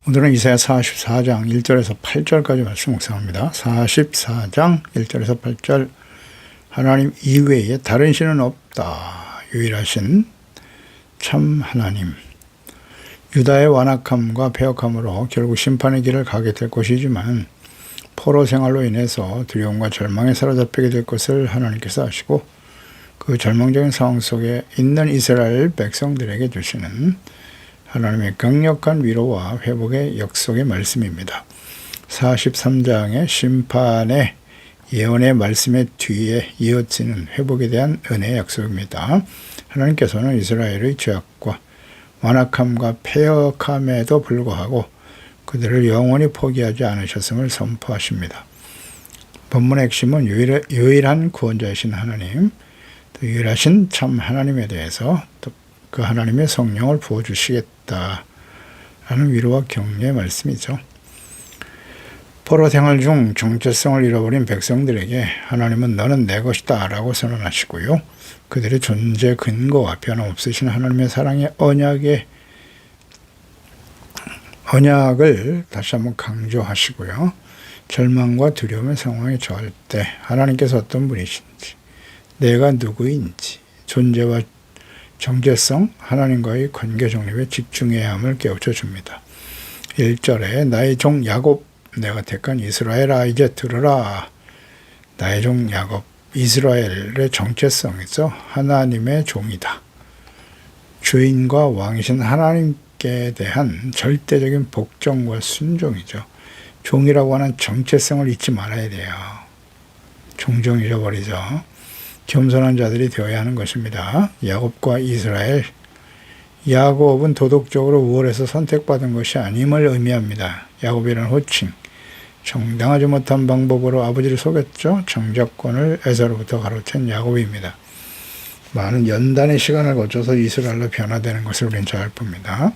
오늘은 이사야 44장 1절에서 8절까지 말씀 묵상합니다. 44장 1절에서 8절. 하나님 이외에 다른 신은 없다. 유일하신 참 하나님. 유다의 완악함과 패역함으로 결국 심판의 길을 가게 될 것이지만 포로 생활로 인해서 두려움과 절망에 사로잡히게 될 것을 하나님께서 아시고 그 절망적인 상황 속에 있는 이스라엘 백성들에게 주시는 하나님의 강력한 위로와 회복의 약속의 말씀입니다. 43장의 심판의 예언의 말씀의 뒤에 이어지는 회복에 대한 은혜의 약속입니다. 하나님께서는 이스라엘의 죄악과 완악함과 패역함에도 불구하고 그들을 영원히 포기하지 않으셨음을 선포하십니다. 본문의 핵심은 유일한 구원자이신 하나님, 또 유일하신 참 하나님에 대해서 또 그 하나님의 성령을 부어주시겠다라는 위로와 격려의 말씀이죠. 포로 생활 중 정체성을 잃어버린 백성들에게 하나님은 너는 내 것이다 라고 선언하시고요. 그들의 존재 근거와 변함없으신 하나님의 사랑의 언약을 다시 한번 강조하시고요. 절망과 두려움의 상황에 처할 때 하나님께서 어떤 분이신지, 내가 누구인지, 존재와 정체성, 하나님과의 관계 정립에 집중해야 함을 깨우쳐 줍니다. 1절에 나의 종 야곱, 내가 택한 이스라엘아 이제 들으라. 나의 종 야곱, 이스라엘의 정체성이죠. 하나님의 종이다. 주인과 왕이신 하나님께 대한 절대적인 복종과 순종이죠. 종이라고 하는 정체성을 잊지 말아야 돼요. 종종 잃어버리죠. 겸손한 자들이 되어야 하는 것입니다. 야곱과 이스라엘. 야곱은 도덕적으로 우월해서 선택받은 것이 아님을 의미합니다. 야곱이라는 호칭. 정당하지 못한 방법으로 아버지를 속였죠. 정자권을 에서로부터 가로챈 야곱입니다. 많은 연단의 시간을 거쳐서 이스라엘로 변화되는 것을 우리는 잘 봅니다.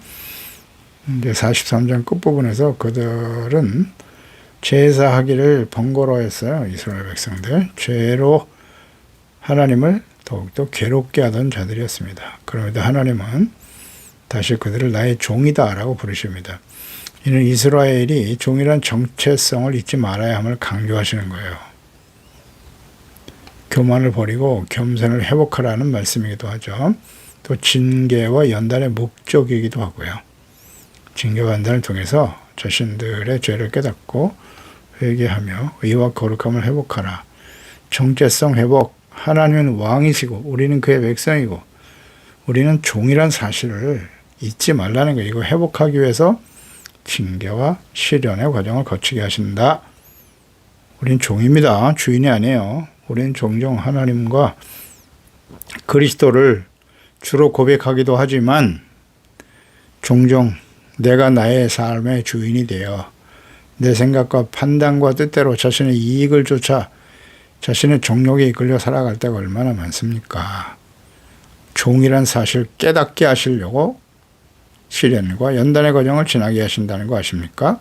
이제 43장 끝부분에서 그들은 제사하기를 번거로워했어요. 이스라엘 백성들. 죄로 하나님을 더욱더 괴롭게 하던 자들이었습니다. 그럼에도 하나님은 다시 그들을 나의 종이다 라고 부르십니다. 이는 이스라엘이 종이란 정체성을 잊지 말아야 함을 강조하시는 거예요. 교만을 버리고 겸손을 회복하라는 말씀이기도 하죠. 또 징계와 연단의 목적이기도 하고요. 징계와 연단을 통해서 자신들의 죄를 깨닫고 회개하며 의와 거룩함을 회복하라. 정체성 회복. 하나님은 왕이시고 우리는 그의 백성이고 우리는 종이란 사실을 잊지 말라는 거예요. 이거 회복하기 위해서 징계와 시련의 과정을 거치게 하신다. 우린 종입니다. 주인이 아니에요. 우린 종종 하나님과 그리스도를 주로 고백하기도 하지만 종종 내가 나의 삶의 주인이 되어 내 생각과 판단과 뜻대로 자신의 이익을 쫓아 자신의 정욕에 이끌려 살아갈 때가 얼마나 많습니까? 종이란 사실 깨닫게 하시려고 시련과 연단의 과정을 지나게 하신다는 거 아십니까?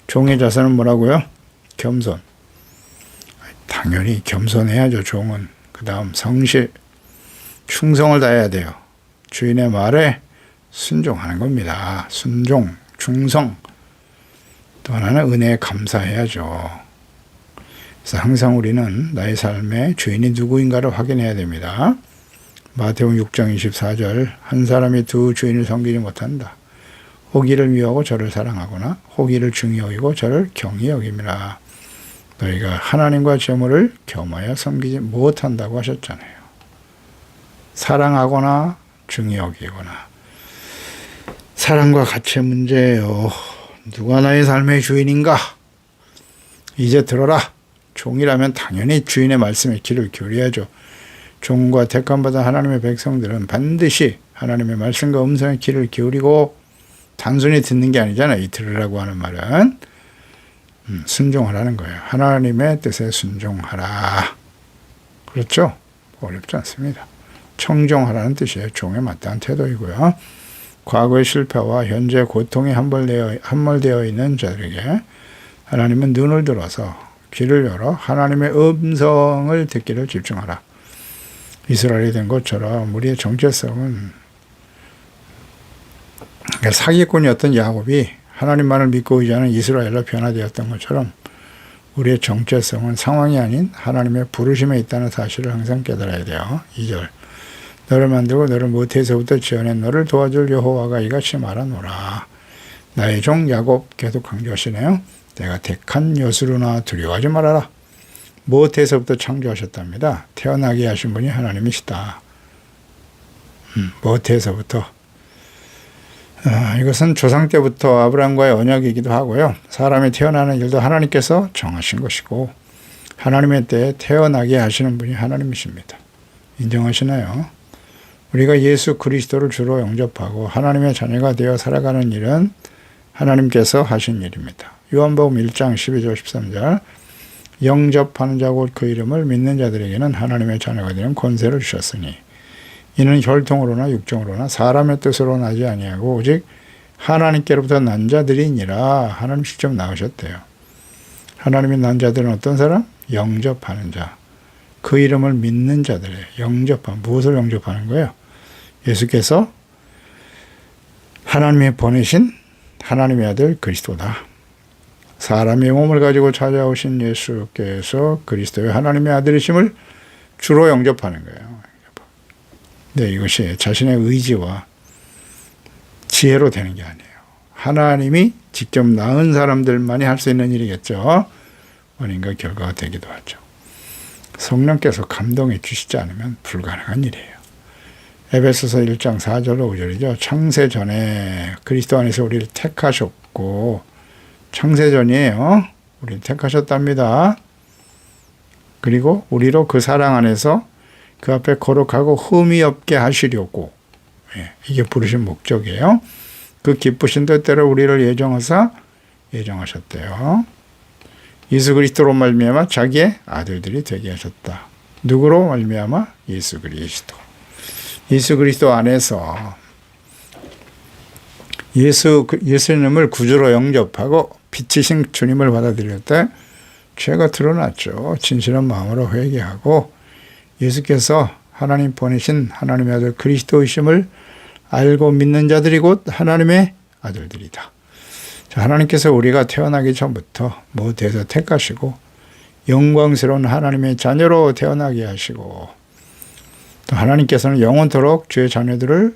종의 자세는 뭐라고요? 겸손. 당연히 겸손해야죠. 종은. 그 다음 성실, 충성을 다해야 돼요. 주인의 말에 순종하는 겁니다. 순종, 충성. 또 하나는 은혜에 감사해야죠. 그래서 항상 우리는 나의 삶의 주인이 누구인가를 확인해야 됩니다. 마태복음 6장 24절 한 사람이 두 주인을 섬기지 못한다. 호기를 미워하고 저를 사랑하거나 호기를 중히 여기고 저를 경히 여김이라. 너희가 하나님과 재물을 겸하여 섬기지 못한다고 하셨잖아요. 사랑하거나 중히 여기거나. 사랑과 가치의 문제예요. 누가 나의 삶의 주인인가? 이제 들어라. 종이라면 당연히 주인의 말씀에 귀를 기울여야죠. 종과 택함받은 하나님의 백성들은 반드시 하나님의 말씀과 음성에 귀를 기울이고 단순히 듣는 게 아니잖아요. 이 들으라고 하는 말은 순종하라는 거예요. 하나님의 뜻에 순종하라. 그렇죠? 어렵지 않습니다. 청종하라는 뜻이에요. 종에 마땅한 태도이고요. 과거의 실패와 현재 고통에 함몰되어 있는 자들에게 하나님은 눈을 들어서 귀를 열어 하나님의 음성을 듣기를 집중하라. 이스라엘이 된 것처럼 우리의 정체성은 사기꾼이었던 야곱이 하나님만을 믿고 의지하는 이스라엘로 변화되었던 것처럼 우리의 정체성은 상황이 아닌 하나님의 부르심에 있다는 사실을 항상 깨달아야 돼요. 2절. 너를 만들고 너를 모태에서부터 지어낸 너를 도와줄 여호와가 이같이 말하노라. 나의 종 야곱, 계속 강조하시네요. 내가 택한 여수로나 두려워하지 말아라. 모태에서부터 창조하셨답니다. 태어나게 하신 분이 하나님이시다. 모태에서부터. 이것은 조상 때부터 아브라함과의 언약이기도 하고요. 사람이 태어나는 일도 하나님께서 정하신 것이고 하나님의 때에 태어나게 하시는 분이 하나님이십니다. 인정하시나요? 우리가 예수 그리스도를 주로 영접하고 하나님의 자녀가 되어 살아가는 일은 하나님께서 하신 일입니다. 요한복음 1장 12절 13절 영접하는 자 곧 그 이름을 믿는 자들에게는 하나님의 자녀가 되는 권세를 주셨으니 이는 혈통으로나 육정으로나 사람의 뜻으로 나지 아니하고 오직 하나님께로부터 난 자들이니라. 하나님 직접 나오셨대요. 하나님이 난 자들은 어떤 사람? 영접하는 자. 그 이름을 믿는 자들이에요. 영접하는. 무엇을 영접하는 거예요? 예수께서 하나님이 보내신 하나님의 아들 그리스도다. 사람의 몸을 가지고 찾아오신 예수께서 그리스도의 하나님의 아들이심을 주로 영접하는 거예요. 네, 이것이 자신의 의지와 지혜로 되는 게 아니에요. 하나님이 직접 낳은 사람들만이 할 수 있는 일이겠죠. 원인과 결과가 되기도 하죠. 성령께서 감동해 주시지 않으면 불가능한 일이에요. 에베소서 1장 4절로 5절이죠. 창세 전에 그리스도 안에서 우리를 택하셨고 창세 전이에요. 우리를 택하셨답니다. 그리고 우리로 그 사랑 안에서 그 앞에 거룩하고 흠이 없게 하시려고 이게 부르신 목적이에요. 그 기쁘신 뜻대로 우리를 예정하셨대요. 예수 그리스도로 말미암아 자기의 아들들이 되게 하셨다. 누구로 말미암아? 예수 그리스도. 예수 그리스도 안에서 예수님을 구주로 영접하고 빛이신 주님을 받아들일 때 죄가 드러났죠. 진실한 마음으로 회개하고 예수께서 하나님 보내신 하나님의 아들 그리스도이심을 알고 믿는 자들이 곧 하나님의 아들들이다. 자, 하나님께서 우리가 태어나기 전부터 모태에서 택하시고 영광스러운 하나님의 자녀로 태어나게 하시고 또 하나님께서는 영원토록 주의 자녀들을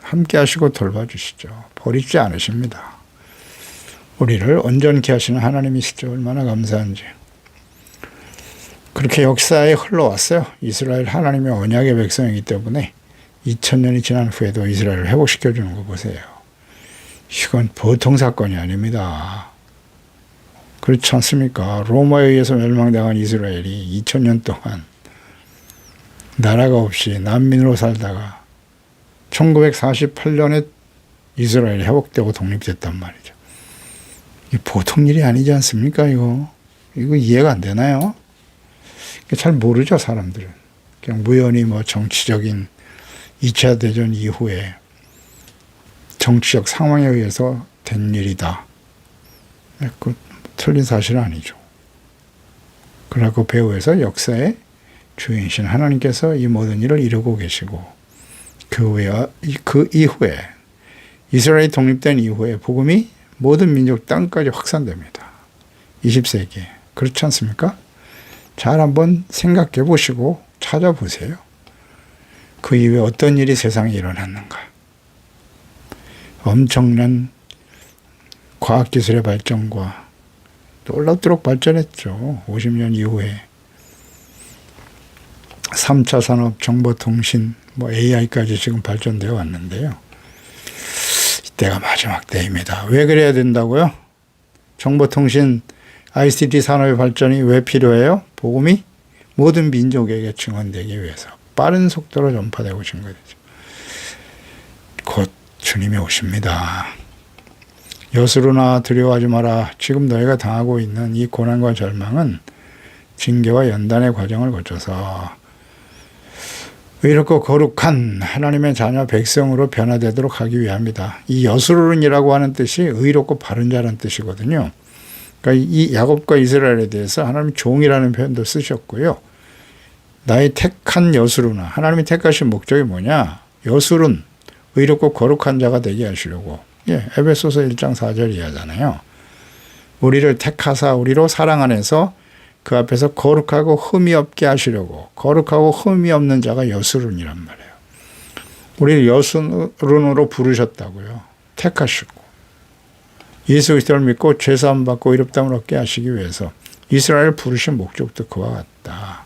함께 하시고 돌봐주시죠. 버리지 않으십니다. 우리를 온전케 하시는 하나님이시죠. 얼마나 감사한지. 그렇게 역사에 흘러왔어요. 이스라엘 하나님의 언약의 백성이기 때문에 2000년이 지난 후에도 이스라엘을 회복시켜주는 거 보세요. 이건 보통 사건이 아닙니다. 그렇지 않습니까? 로마에 의해서 멸망당한 이스라엘이 2000년 동안 나라가 없이 난민으로 살다가 1948년에 이스라엘이 회복되고 독립됐단 말이죠. 이 보통 일이 아니지 않습니까? 이거 이해가 안 되나요? 잘 모르죠, 사람들은. 그냥 무연히 정치적인 2차 대전 이후에 정치적 상황에 의해서 된 일이다. 그 틀린 사실은 아니죠. 그러고 배후에서 역사의 주인이신 하나님께서 이 모든 일을 이루고 계시고 그 이후에 이스라엘이 독립된 이후에 복음이 모든 민족 땅까지 확산됩니다. 20세기에. 그렇지 않습니까? 잘 한번 생각해 보시고 찾아보세요. 그 이후에 어떤 일이 세상에 일어났는가. 엄청난 과학기술의 발전과 놀랍도록 발전했죠. 50년 이후에 3차 산업, 정보통신, AI까지 지금 발전되어 왔는데요. 이때가 마지막 때입니다. 왜 그래야 된다고요? 정보통신, ICT 산업의 발전이 왜 필요해요? 복음이 모든 민족에게 증언되기 위해서 빠른 속도로 전파되고 증거되죠. 곧 주님이 오십니다. 여수로나 두려워하지 마라. 지금 너희가 당하고 있는 이 고난과 절망은 징계와 연단의 과정을 거쳐서 의롭고 거룩한 하나님의 자녀 백성으로 변화되도록 하기 위함이다. 이 여수론이라고 하는 뜻이 의롭고 바른 자라는 뜻이거든요. 그러니까 이 야곱과 이스라엘에 대해서 하나님이 종이라는 표현도 쓰셨고요. 나의 택한 여수로나 하나님이 택하신 목적이 뭐냐? 여수론, 의롭고 거룩한 자가 되게 하시려고. 예, 에베소서 1장 4절 이하잖아요. 우리를 택하사 우리로 사랑 안에서 그 앞에서 거룩하고 흠이 없게 하시려고. 거룩하고 흠이 없는 자가 여수룬이란 말이에요. 우리를 여수룬으로 부르셨다고요. 택하시고. 예수 그리스도를 믿고 죄사함 받고 의롭다함을 얻게 하시기 위해서 이스라엘을 부르신 목적도 그와 같다.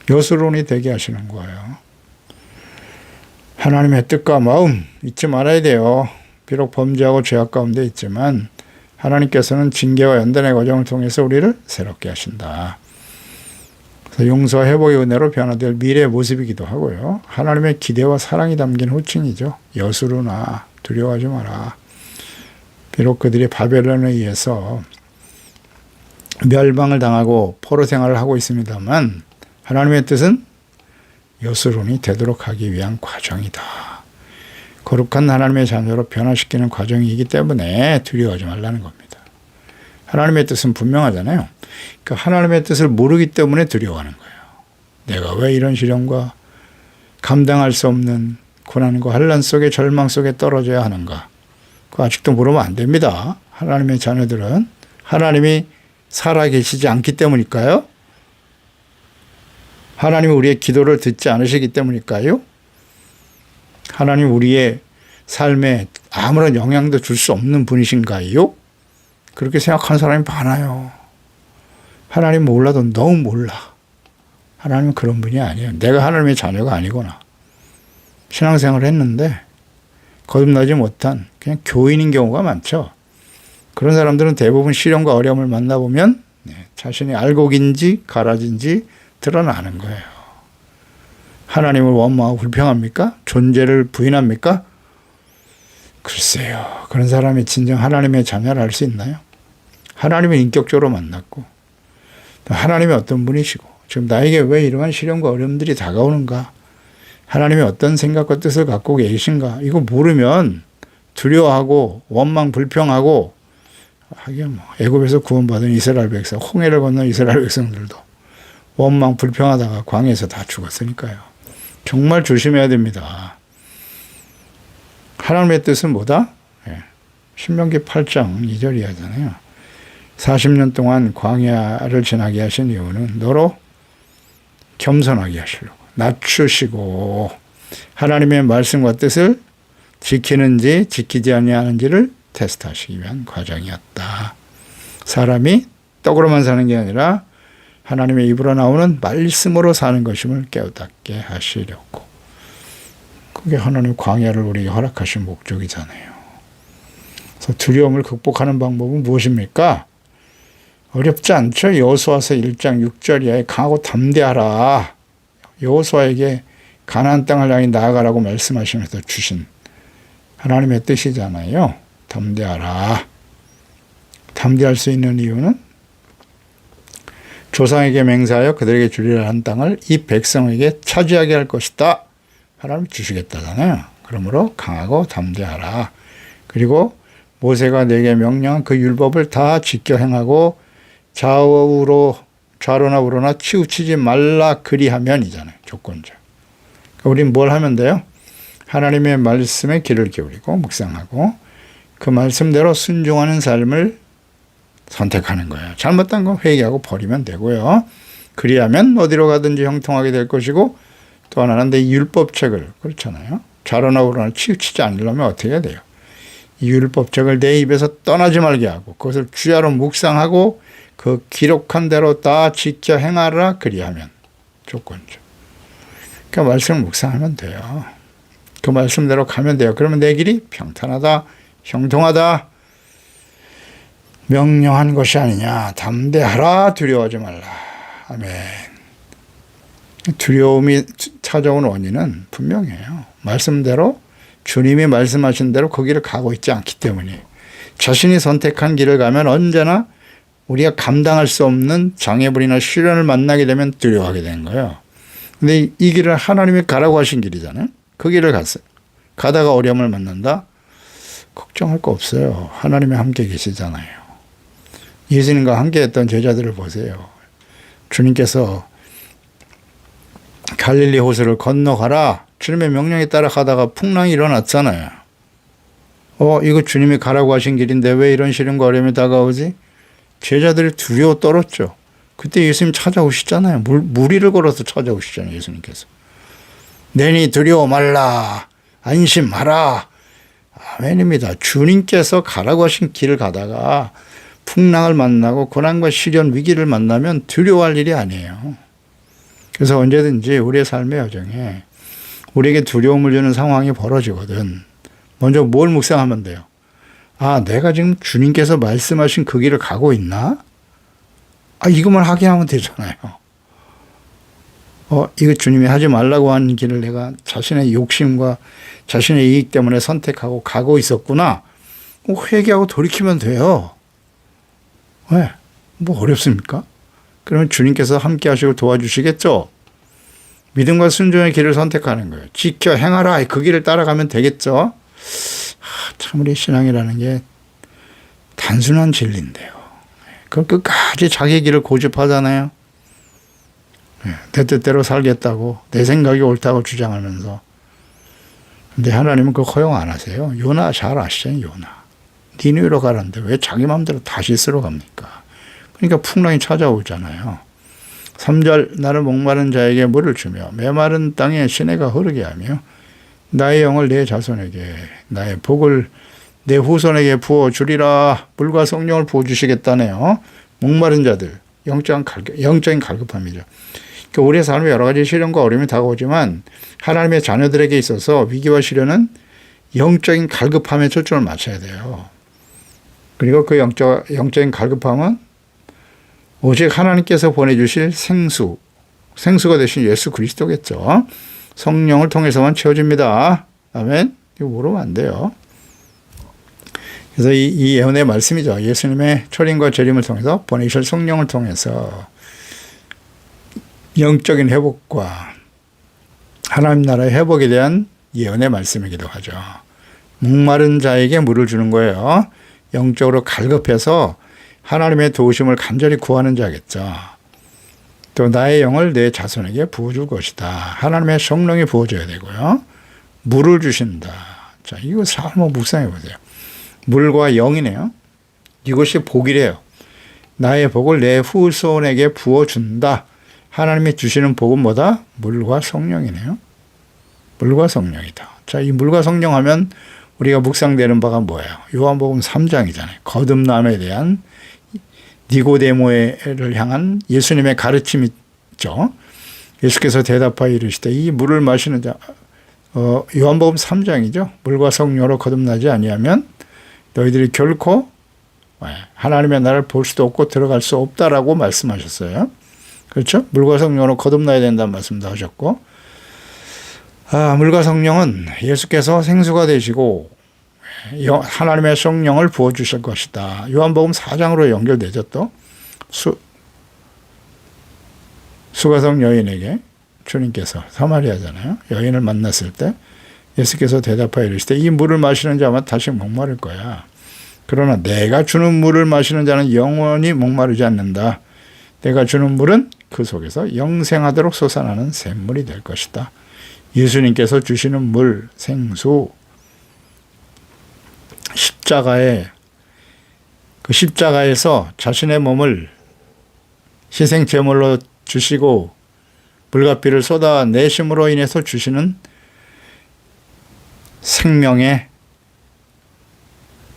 여수론이 되게 하시는 거예요. 하나님의 뜻과 마음 잊지 말아야 돼요. 비록 범죄하고 죄악 가운데 있지만 하나님께서는 징계와 연단의 과정을 통해서 우리를 새롭게 하신다. 그래서 용서와 회복의 은혜로 변화될 미래의 모습이기도 하고요. 하나님의 기대와 사랑이 담긴 호칭이죠. 여수로나 두려워하지 마라. 비록 그들이 바벨론에 의해서 멸망을 당하고 포로 생활을 하고 있습니다만 하나님의 뜻은 여수론이 되도록 하기 위한 과정이다. 거룩한 하나님의 자녀로 변화시키는 과정이기 때문에 두려워하지 말라는 겁니다. 하나님의 뜻은 분명하잖아요. 그 하나님의 뜻을 모르기 때문에 두려워하는 거예요. 내가 왜 이런 시련과 감당할 수 없는 고난과 환난 속에 절망 속에 떨어져야 하는가? 그거 아직도 물으면 안 됩니다. 하나님의 자녀들은 하나님이 살아계시지 않기 때문일까요? 하나님이 우리의 기도를 듣지 않으시기 때문일까요? 하나님 우리의 삶에 아무런 영향도 줄 수 없는 분이신가요? 그렇게 생각하는 사람이 많아요. 하나님 몰라도 너무 몰라. 하나님은 그런 분이 아니에요. 내가 하나님의 자녀가 아니거나 신앙생활을 했는데 거듭나지 못한 그냥 교인인 경우가 많죠. 그런 사람들은 대부분 시련과 어려움을 만나보면 자신이 알곡인지 가라진지 드러나는 거예요. 하나님을 원망하고 불평합니까? 존재를 부인합니까? 글쎄요. 그런 사람이 진정 하나님의 자녀를 알 수 있나요? 하나님을 인격적으로 만났고 하나님이 어떤 분이시고 지금 나에게 왜 이러한 시련과 어려움들이 다가오는가? 하나님이 어떤 생각과 뜻을 갖고 계신가? 이거 모르면 두려워하고 원망 불평하고 하긴 뭐 애굽에서 구원받은 이스라엘 백성, 홍해를 건넌 이스라엘 백성들도 원망 불평하다가 광야에서 다 죽었으니까요. 정말 조심해야 됩니다. 하나님의 뜻은 뭐다? 신명기 8장 2절 이하잖아요. 40년 동안 광야를 지나게 하신 이유는 너로 겸손하게 하시려고 낮추시고 하나님의 말씀과 뜻을 지키는지 지키지 아니하는지를 테스트하시기 위한 과정이었다. 사람이 떡으로만 사는 게 아니라 하나님의 입으로 나오는 말씀으로 사는 것임을 깨닫게 하시려고. 그게 하나님 광야를 우리에게 허락하신 목적이잖아요. 그래서 두려움을 극복하는 방법은 무엇입니까? 어렵지 않죠. 여호수아서 1장 6절 이하에 강하고 담대하라. 여호수아에게 가나안 땅을 향해 나아가라고 말씀하시면서 주신 하나님의 뜻이잖아요. 담대하라. 담대할 수 있는 이유는 조상에게 맹세하여 그들에게 주리라 한 땅을 이 백성에게 차지하게 할 것이다. 하나님 주시겠다잖아요. 그러므로 강하고 담대하라. 그리고 모세가 내게 명령한 그 율법을 다 지켜 행하고 좌로나 우로나 치우치지 말라 그리하면이잖아요. 조건적. 그러니까 우리는 뭘 하면 돼요? 하나님의 말씀에 귀를 기울이고 묵상하고 그 말씀대로 순종하는 삶을 선택하는 거예요. 잘못된 건 회개하고 버리면 되고요. 그리하면 어디로 가든지 형통하게 될 것이고 또 하나는 내 율법책을 그렇잖아요. 좌로나 우로나 치우치지 않으려면 어떻게 해야 돼요? 이 율법책을 내 입에서 떠나지 말게 하고 그것을 주야로 묵상하고 그 기록한 대로 다 지켜 행하라 그리하면 조건죠. 그러니까 말씀을 묵상하면 돼요. 그 말씀대로 가면 돼요. 그러면 내 길이 평탄하다, 형통하다, 명령한 것이 아니냐. 담대하라, 두려워하지 말라. 아멘. 두려움이 찾아온 원인은 분명해요. 말씀대로 주님이 말씀하신 대로 거기를 가고 있지 않기 때문이에요. 자신이 선택한 길을 가면 언제나 우리가 감당할 수 없는 장애물이나 시련을 만나게 되면 두려워하게 되는 거예요. 근데 이 길을 하나님이 가라고 하신 길이잖아요. 그 길을 갔어요. 가다가 어려움을 만난다? 걱정할 거 없어요. 하나님이 함께 계시잖아요. 예수님과 함께 했던 제자들을 보세요. 주님께서 갈릴리 호수를 건너가라. 주님의 명령에 따라 가다가 풍랑이 일어났잖아요. 이거 주님이 가라고 하신 길인데 왜 이런 시련과 어려움이 다가오지? 제자들이 두려워 떨었죠. 그때 예수님 찾아오시잖아요. 무리를 걸어서 찾아오시잖아요. 예수님께서. 내니 두려워 말라. 안심하라. 아멘입니다. 주님께서 가라고 하신 길을 가다가 풍랑을 만나고 고난과 시련 위기를 만나면 두려워할 일이 아니에요. 그래서 언제든지 우리의 삶의 여정에 우리에게 두려움을 주는 상황이 벌어지거든. 먼저 뭘 묵상하면 돼요? 내가 지금 주님께서 말씀하신 그 길을 가고 있나? 이것만 확인하면 되잖아요. 이거 주님이 하지 말라고 하는 길을 내가 자신의 욕심과 자신의 이익 때문에 선택하고 가고 있었구나. 회개하고 돌이키면 돼요. 왜? 뭐 어렵습니까? 그러면 주님께서 함께 하시고 도와주시겠죠? 믿음과 순종의 길을 선택하는 거예요. 지켜 행하라. 그 길을 따라가면 되겠죠? 참 우리 신앙이라는 게 단순한 진리인데요. 그걸 끝까지 자기 길을 고집하잖아요. 내 뜻대로 살겠다고, 내 생각이 옳다고 주장하면서. 근데 하나님은 그거 허용 안 하세요. 요나 잘 아시잖아요. 요나. 니느웨로 가라는데 왜 자기 마음대로 다시스로 갑니까? 그러니까 풍랑이 찾아오잖아요. 3절 나를 목마른 자에게 물을 주며 메마른 땅에 시내가 흐르게 하며 나의 영을 내 자손에게 나의 복을 내 후손에게 부어주리라. 물과 성령을 부어주시겠다네요. 목마른 자들, 영적인 갈급함이죠. 그러니까 우리의 삶에 여러 가지 시련과 어려움이 다가오지만 하나님의 자녀들에게 있어서 위기와 시련은 영적인 갈급함에 초점을 맞춰야 돼요. 그리고 그 영적인 갈급함은 오직 하나님께서 보내주실 생수가 되신 예수 그리스도겠죠. 성령을 통해서만 채워집니다. 아멘. 이거 모르면 안 돼요. 그래서 이 예언의 말씀이죠. 예수님의 초림과 재림을 통해서 보내실 성령을 통해서 영적인 회복과 하나님 나라의 회복에 대한 예언의 말씀이기도 하죠. 목마른 자에게 물을 주는 거예요. 영적으로 갈급해서 하나님의 도우심을 간절히 구하는 자겠죠. 또 나의 영을 내 자손에게 부어줄 것이다. 하나님의 성령이 부어줘야 되고요. 물을 주신다. 자, 이거 한번 묵상해 보세요. 물과 영이네요. 이것이 복이래요. 나의 복을 내 후손에게 부어준다. 하나님이 주시는 복은 뭐다? 물과 성령이네요. 물과 성령이다. 자, 이 물과 성령 하면 우리가 묵상되는 바가 뭐예요? 요한복음 3장이잖아요. 거듭남에 대한 니고데모를 향한 예수님의 가르침이 있죠. 예수께서 대답하여 이르시되 이 물을 마시는 자, 요한복음 3장이죠. 물과 성령으로 거듭나지 아니하면 너희들이 결코 하나님의 나라를 볼 수도 없고 들어갈 수 없다라고 말씀하셨어요. 그렇죠? 물과 성령으로 거듭나야 된다는 말씀도 하셨고, 물과 성령은 예수께서 생수가 되시고 하나님의 성령을 부어주실 것이다. 요한복음 4장으로 연결되죠. 또 수가성 여인에게 주님께서 사마리아잖아요. 여인을 만났을 때 예수께서 대답하여 이르시되 이 물을 마시는 자만 다시 목마를 거야. 그러나 내가 주는 물을 마시는 자는 영원히 목마르지 않는다. 내가 주는 물은 그 속에서 영생하도록 솟아나는 샘물이 될 것이다. 예수님께서 주시는 물, 생수, 십자가에서 자신의 몸을 희생제물로 주시고 불가피를 쏟아내심으로 인해서 주시는 생명의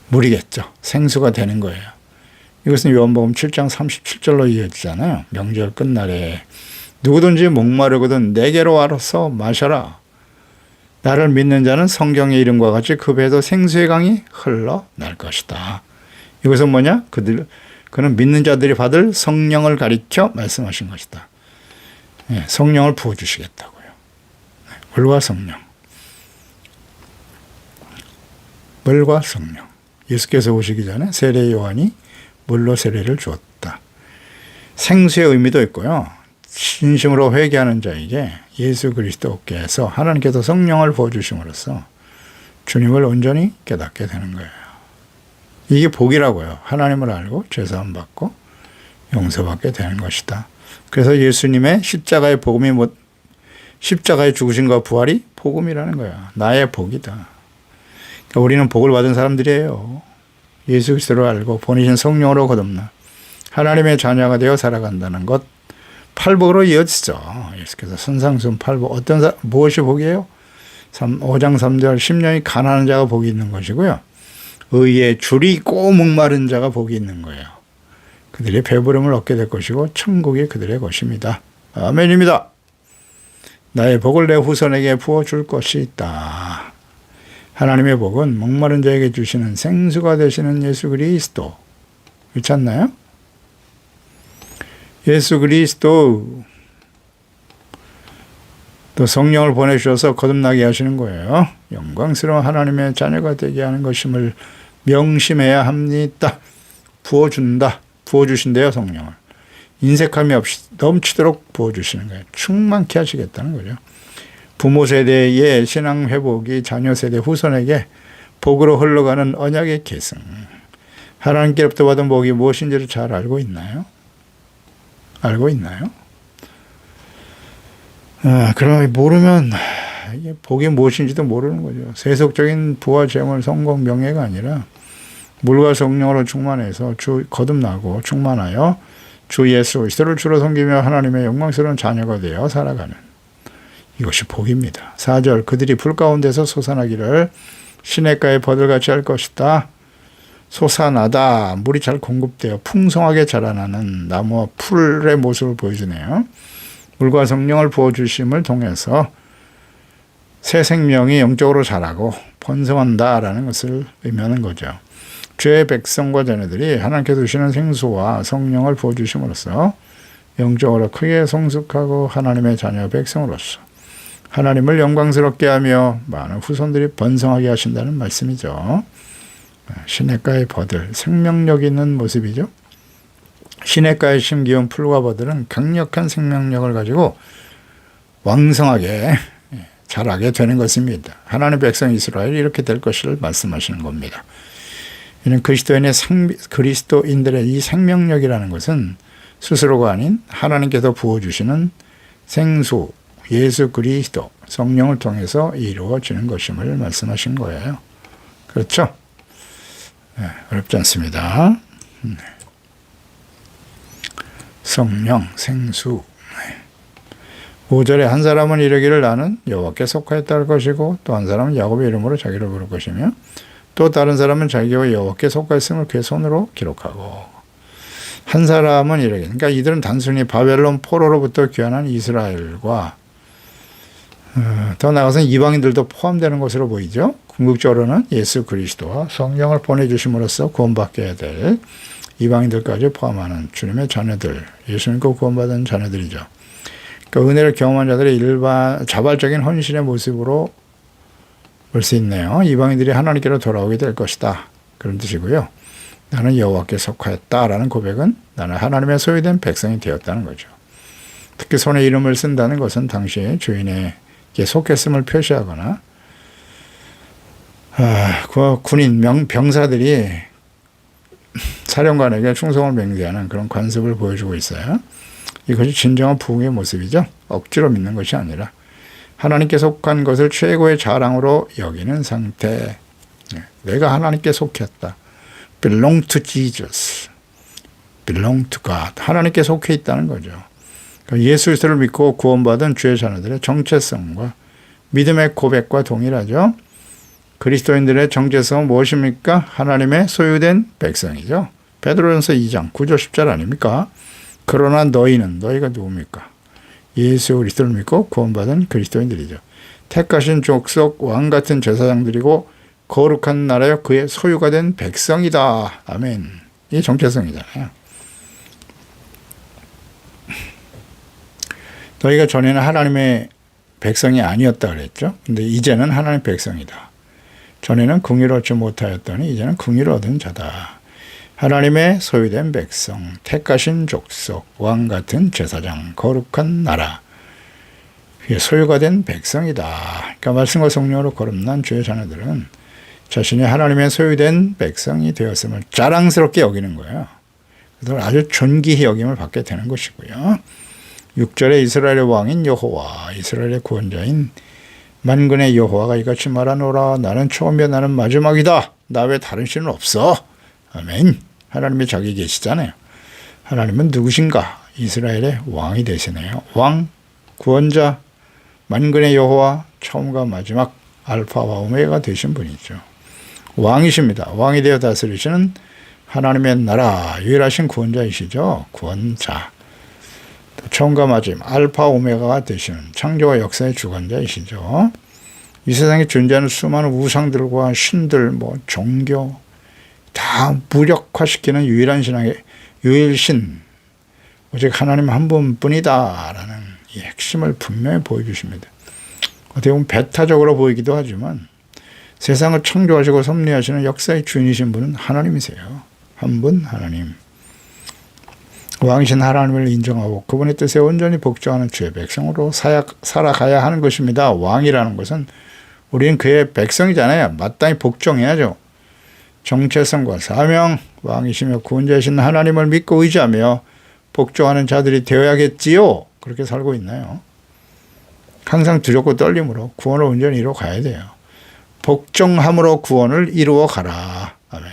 물이겠죠. 생수가 되는 거예요. 이것은 요한복음 7장 37절로 이어지잖아요. 명절 끝날에 누구든지 목마르거든 내게로 와서 마셔라. 나를 믿는 자는 성경의 이름과 같이 그 배도 생수의 강이 흘러날 것이다. 이것은 뭐냐? 그는 믿는 자들이 받을 성령을 가리켜 말씀하신 것이다. 성령을 부어주시겠다고요. 물과 성령. 물과 성령. 예수께서 오시기 전에 세례 요한이 물로 세례를 주었다. 생수의 의미도 있고요. 진심으로 회개하는 자에게 예수 그리스도께서 하나님께서 성령을 부어주심으로써 주님을 온전히 깨닫게 되는 거예요. 이게 복이라고요. 하나님을 알고 죄사함 받고 용서받게 되는 것이다. 그래서 예수님의 십자가의 복음이 십자가의 죽으심과 부활이 복음이라는 거야. 나의 복이다. 그러니까 우리는 복을 받은 사람들이에요. 예수 그리스도를 알고 보내신 성령으로 거듭나 하나님의 자녀가 되어 살아간다는 것, 팔복으로 이어지죠. 예수께서 선상순 팔복, 무엇이 복이에요? 5장 3절 10년이 가난한 자가 복이 있는 것이고요. 의에 줄이 있고 목마른 자가 복이 있는 거예요. 그들이 배부름을 얻게 될 것이고 천국이 그들의 것입니다. 아멘입니다. 나의 복을 내 후손에게 부어줄 것이 있다. 하나님의 복은 목마른 자에게 주시는 생수가 되시는 예수 그리스도. 그렇지 않나요? 예수 그리스도 또 성령을 보내주셔서 거듭나게 하시는 거예요. 영광스러운 하나님의 자녀가 되게 하는 것임을 명심해야 합니다. 부어준다. 부어주신대요, 성령을. 인색함이 없이 넘치도록 부어주시는 거예요. 충만케 하시겠다는 거죠. 부모 세대의 신앙 회복이 자녀 세대 후손에게 복으로 흘러가는 언약의 계승. 하나님께로부터 받은 복이 무엇인지를 잘 알고 있나요? 알고 있나요? 그럼 모르면 이게 복이 무엇인지도 모르는 거죠. 세속적인 부와 재물, 성공, 명예가 아니라 물과 성령으로 충만해서 거듭나고 충만하여 주 예수 그리스도를 주로 섬기며 하나님의 영광스러운 자녀가 되어 살아가는 이것이 복입니다. 4절 그들이 불 가운데서 솟아나기를 시냇가에 버들같이 할 것이다. 솟아나다. 물이 잘 공급되어 풍성하게 자라나는 나무와 풀의 모습을 보여주네요. 물과 성령을 부어주심을 통해서 새 생명이 영적으로 자라고 번성한다라는 것을 의미하는 거죠. 주의 백성과 자녀들이 하나님께서 주시는 생수와 성령을 부어주심으로써 영적으로 크게 성숙하고 하나님의 자녀 백성으로서 하나님을 영광스럽게 하며 많은 후손들이 번성하게 하신다는 말씀이죠. 시냇가의 버들, 생명력 있는 모습이죠. 시냇가에 심기운 풀과 버들은 강력한 생명력을 가지고 왕성하게 자라게 되는 것입니다. 하나님의 백성 이스라엘이 이렇게 될 것을 말씀하시는 겁니다. 이는 그리스도인들의 이 생명력이라는 것은 스스로가 아닌 하나님께서 부어주시는 생수, 예수 그리스도, 성령을 통해서 이루어지는 것임을 말씀하신 거예요. 그렇죠? 네, 어렵지 않습니다. 성령, 생수. 5절에 한 사람은 이르기를 나는 여호와께 속하였다 할 것이고 또 한 사람은 야곱의 이름으로 자기를 부를 것이며 또 다른 사람은 자기가 여호와께 속하였음을 그의 손으로 기록하고 한 사람은 이르기를 그러니까 이들은 단순히 바벨론 포로로부터 귀환한 이스라엘과 더 나아가서는 이방인들도 포함되는 것으로 보이죠. 궁극적으로는 예수 그리스도와 성령을 보내주심으로써 구원받게 될 이방인들까지 포함하는 주님의 자녀들, 예수님과 구원받은 자녀들이죠. 그 은혜를 경험한 자들의 자발적인 헌신의 모습으로 볼 수 있네요. 이방인들이 하나님께로 돌아오게 될 것이다. 그런 뜻이고요. 나는 여호와께 속하였다라는 고백은 나는 하나님의 소유된 백성이 되었다는 거죠. 특히 손에 이름을 쓴다는 것은 당시 주인에게 속했음을 표시하거나 그 군인, 병사들이 사령관에게 충성을 맹세하는 그런 관습을 보여주고 있어요. 이것이 진정한 부흥의 모습이죠. 억지로 믿는 것이 아니라 하나님께 속한 것을 최고의 자랑으로 여기는 상태. 내가 하나님께 속했다. belong to Jesus. belong to God. 하나님께 속해 있다는 거죠. 예수 그리스도를 믿고 구원받은 주의 자녀들의 정체성과 믿음의 고백과 동일하죠. 그리스도인들의 정체성은 무엇입니까? 하나님의 소유된 백성이죠. 베드로전서 2장 9절 10절 아닙니까? 그러나 너희가 누굽니까? 예수 그리스도를 믿고 구원받은 그리스도인들이죠. 택하신 족속 왕같은 제사장들이고 거룩한 나라여 그의 소유가 된 백성이다. 아멘. 이게 정체성이잖아요. 너희가 전에는 하나님의 백성이 아니었다 그랬죠. 근데 이제는 하나님의 백성이다. 전에는 긍휼을 얻지 못하였더니 이제는 긍휼을 얻은 자다. 하나님의 소유된 백성, 택하신 족속, 왕같은 제사장, 거룩한 나라, 그게 소유가 된 백성이다. 그러니까 말씀과 성령으로 거듭난 주의 자녀들은 자신이 하나님의 소유된 백성이 되었음을 자랑스럽게 여기는 거예요. 그래서 아주 존귀히 여김을 받게 되는 것이고요. 6절에 이스라엘의 왕인 여호와, 이스라엘의 구원자인 만군의 여호와가 이같이 말하노라. 나는 처음이야 나는 마지막이다. 나 외 다른 신은 없어. 아멘. 하나님이 저기 계시잖아요. 하나님은 누구신가? 이스라엘의 왕이 되시네요. 왕, 구원자, 만군의 여호와, 처음과 마지막 알파와 오메가 되신 분이죠. 왕이십니다. 왕이 되어 다스리시는 하나님의 나라 유일하신 구원자이시죠. 구원자. 처음과 마지막 알파 오메가가 되시는 창조와 역사의 주관자이시죠. 이 세상에 존재하는 수많은 우상들과 신들, 종교 다 무력화시키는 유일한 신앙의 유일신, 오직 하나님 한 분뿐이다라는 이 핵심을 분명히 보여주십니다. 어떻게 보면 배타적으로 보이기도 하지만 세상을 창조하시고 섭리하시는 역사의 주인이신 분은 하나님이세요. 한 분 하나님. 왕이신 하나님을 인정하고 그분의 뜻에 온전히 복종하는 주의 백성으로 살아가야 하는 것입니다. 왕이라는 것은 우리는 그의 백성이잖아요. 마땅히 복종해야죠. 정체성과 사명, 왕이시며 구원자이신 하나님을 믿고 의지하며 복종하는 자들이 되어야겠지요. 그렇게 살고 있나요? 항상 두렵고 떨림으로 구원을 온전히 이루어 가야 돼요. 복종함으로 구원을 이루어 가라. 아멘.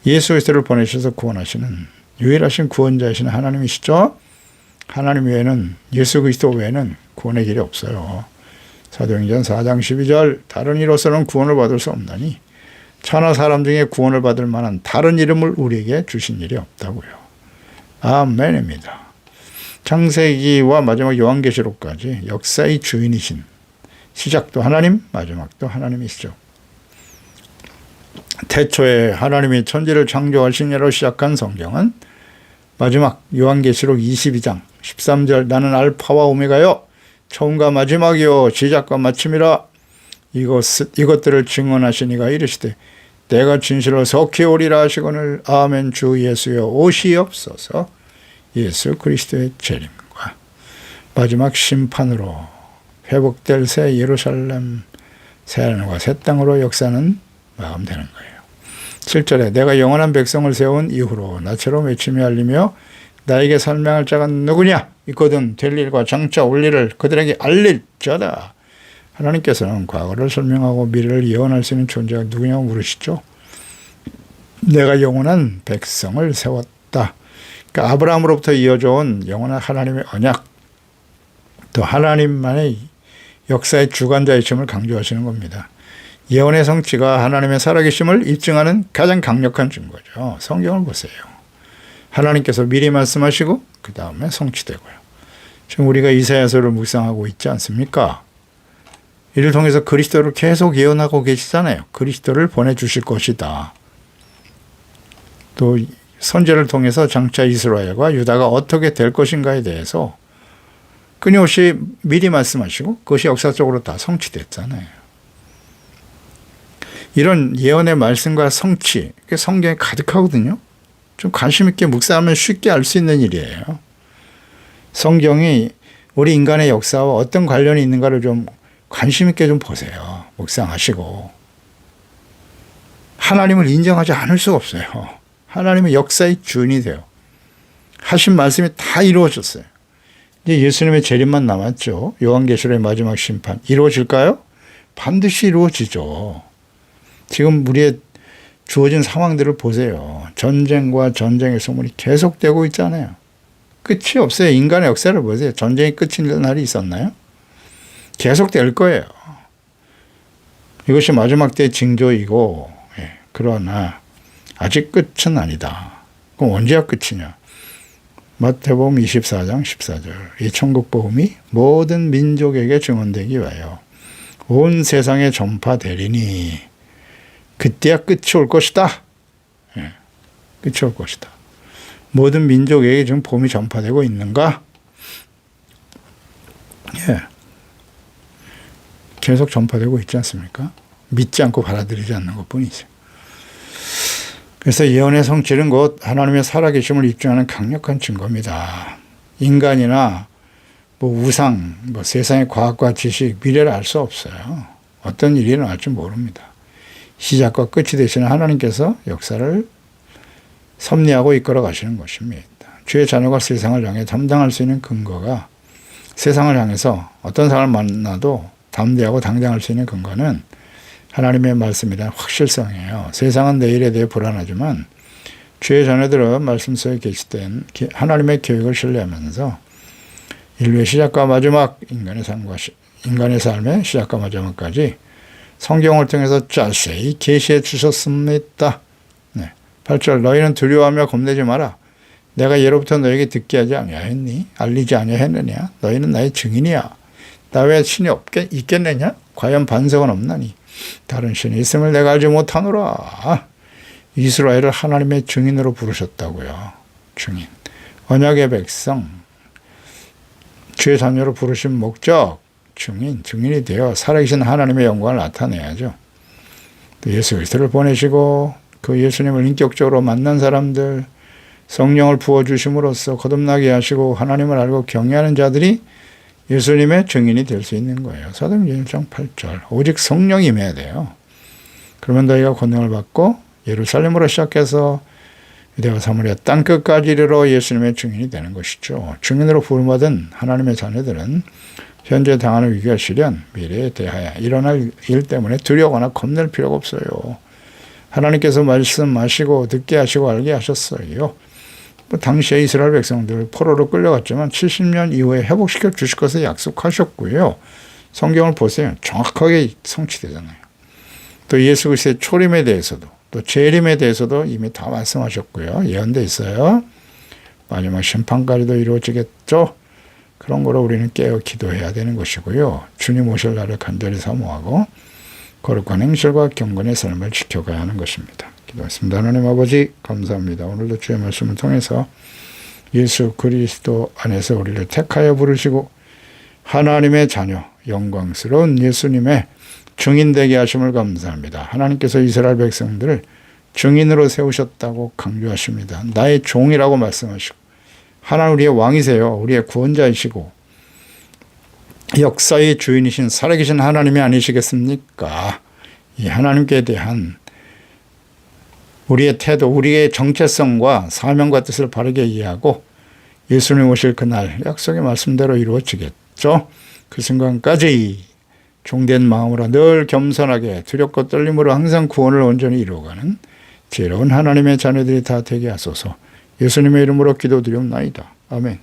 예수 그리스도를 보내셔서 구원하시는 유일하신 구원자이신 하나님이시죠. 하나님 외에는, 예수 그리스도 외에는 구원의 길이 없어요. 사도행전 4장 12절 다른 이로서는 구원을 받을 수 없나니 천하 사람 중에 구원을 받을 만한 다른 이름을 우리에게 주신 일이 없다고요. 아멘입니다. 창세기와 마지막 요한계시록까지 역사의 주인이신, 시작도 하나님, 마지막도 하나님이시죠. 태초에 하나님이 천지를 창조하시니로 시작한 성경은 마지막 요한계시록 22장 13절 나는 알파와 오메가요 처음과 마지막이요 시작과 마침이라 이것들을 증언하시니가 이르시되 내가 진실로 속히 오리라 하시거늘 아멘. 주 예수여 오시옵소서. 예수 그리스도의 재림과 마지막 심판으로 회복될 새 예루살렘, 새 하늘과 새 땅으로 역사는 마감되는 거예요. 7절에 내가 영원한 백성을 세운 이후로 나처럼 외치며 알리며 나에게 설명할 자가 누구냐? 있거든 될 일과 장차 올 일을 그들에게 알릴 자다. 하나님께서는 과거를 설명하고 미래를 예언할 수 있는 존재가 누구냐고 물으시죠. 내가 영원한 백성을 세웠다. 그러니까 아브라함으로부터 이어져 온 영원한 하나님의 언약, 또 하나님만의 역사의 주관자이심을 강조하시는 겁니다. 예언의 성취가 하나님의 살아계심을 입증하는 가장 강력한 증거죠. 성경을 보세요. 하나님께서 미리 말씀하시고 그 다음에 성취되고요. 지금 우리가 이사야서를 묵상하고 있지 않습니까? 이를 통해서 그리스도를 계속 예언하고 계시잖아요. 그리스도를 보내주실 것이다. 또 선제를 통해서 장차 이스라엘과 유다가 어떻게 될 것인가에 대해서 끊임없이 미리 말씀하시고 그것이 역사적으로 다 성취됐잖아요. 이런 예언의 말씀과 성취, 성경에 가득하거든요. 좀 관심 있게 묵상하면 쉽게 알 수 있는 일이에요. 성경이 우리 인간의 역사와 어떤 관련이 있는가를 좀 관심 있게 좀 보세요. 묵상하시고. 하나님을 인정하지 않을 수가 없어요. 하나님의 역사의 주인이 돼요. 하신 말씀이 다 이루어졌어요. 이제 예수님의 재림만 남았죠. 요한계시록의 마지막 심판. 이루어질까요? 반드시 이루어지죠. 지금 우리의 주어진 상황들을 보세요. 전쟁과 전쟁의 소문이 계속되고 있잖아요. 끝이 없어요. 인간의 역사를 보세요. 전쟁이 끝인 날이 있었나요? 계속될 거예요. 이것이 마지막 때의 징조이고, 그러나 아직 끝은 아니다. 그럼 언제야 끝이냐? 마태복음 24장 14절. 이 천국 복음이 모든 민족에게 증언되기 위하여 온 세상에 전파되리니 그때야 끝이 올 것이다. 끝이 올 것이다. 모든 민족에게 지금 복음이 전파되고 있는가? 계속 전파되고 있지 않습니까? 믿지 않고 받아들이지 않는 것뿐이죠. 그래서 예언의 성취는 곧 하나님의 살아계심을 입증하는 강력한 증거입니다. 인간이나 우상, 세상의 과학과 지식, 미래를 알 수 없어요. 어떤 일이 일어날지 모릅니다. 시작과 끝이 되시는 하나님께서 역사를 섭리하고 이끌어 가시는 것입니다. 주의 자녀가 세상을 향해 담당할 수 있는 근거가 세상을 향해서 어떤 사람을 만나도 담대하고 당당할 수 있는 근거는 하나님의 말씀이란 확실성이에요. 세상은 내일에 대해 불안하지만 주의 자녀들은 말씀 속에 계실 땐 하나님의 계획을 신뢰하면서 인류의 시작과 마지막, 인간의 삶의 시작과 마지막까지 성경을 통해서 자세히 계시해 주셨습니다. 네. 8절 너희는 두려워하며 겁내지 마라. 내가 예로부터 너에게 듣게 하지 아니하였니? 알리지 아니하였느냐? 너희는 나의 증인이야. 나 외에 신이 있겠느냐? 과연 반석은 없나니? 다른 신이 있음을 내가 알지 못하노라. 이스라엘을 하나님의 증인으로 부르셨다고요. 증인. 언약의 백성. 주의 자녀로 부르신 목적. 증인이 되어 살아계신 하나님의 영광을 나타내야죠. 또 예수 그리스도를 보내시고 그 예수님을 인격적으로 만난 사람들, 성령을 부어주심으로써 거듭나게 하시고 하나님을 알고 경외하는 자들이 예수님의 증인이 될 수 있는 거예요. 사도행전 1장 8절. 오직 성령이 임해야 돼요. 그러면 너희가 권능을 받고 예루살렘으로 시작해서 유대와 사마리아 땅끝까지 이르러 예수님의 증인이 되는 것이죠. 증인으로 부름받은 하나님의 자녀들은 현재 당하는 위기와 시련, 미래에 대하여 일어날 일 때문에 두려워하거나 겁낼 필요가 없어요. 하나님께서 말씀하시고 듣게 하시고 알게 하셨어요. 당시에 이스라엘 백성들 포로로 끌려갔지만 70년 이후에 회복시켜 주실 것을 약속하셨고요. 성경을 보세요. 정확하게 성취되잖아요. 또 예수 그리스도의 초림에 대해서도 또 재림에 대해서도 이미 다 말씀하셨고요. 예언돼 있어요. 마지막 심판까지도 이루어지겠죠. 그런 거로 우리는 깨어 기도해야 되는 것이고요. 주님 오실 날을 간절히 사모하고 거룩한 행실과 경건의 삶을 지켜가야 하는 것입니다. 기도하겠습니다. 하나님 아버지 감사합니다. 오늘도 주의 말씀을 통해서 예수 그리스도 안에서 우리를 택하여 부르시고 하나님의 자녀 영광스러운 예수님의 증인되게 하심을 감사합니다. 하나님께서 이스라엘 백성들을 증인으로 세우셨다고 강조하십니다. 나의 종이라고 말씀하시고 하나님 우리의 왕이세요. 우리의 구원자이시고 역사의 주인이신 살아계신 하나님이 아니시겠습니까? 이 하나님께 대한 우리의 태도, 우리의 정체성과 사명과 뜻을 바르게 이해하고 예수님 오실 그날 약속의 말씀대로 이루어지겠죠. 그 순간까지 종된 마음으로 늘 겸손하게 두렵고 떨림으로 항상 구원을 온전히 이루어가는 지혜로운 하나님의 자녀들이 다 되게 하소서. 예수님의 이름으로 기도드리옵나이다. 아멘.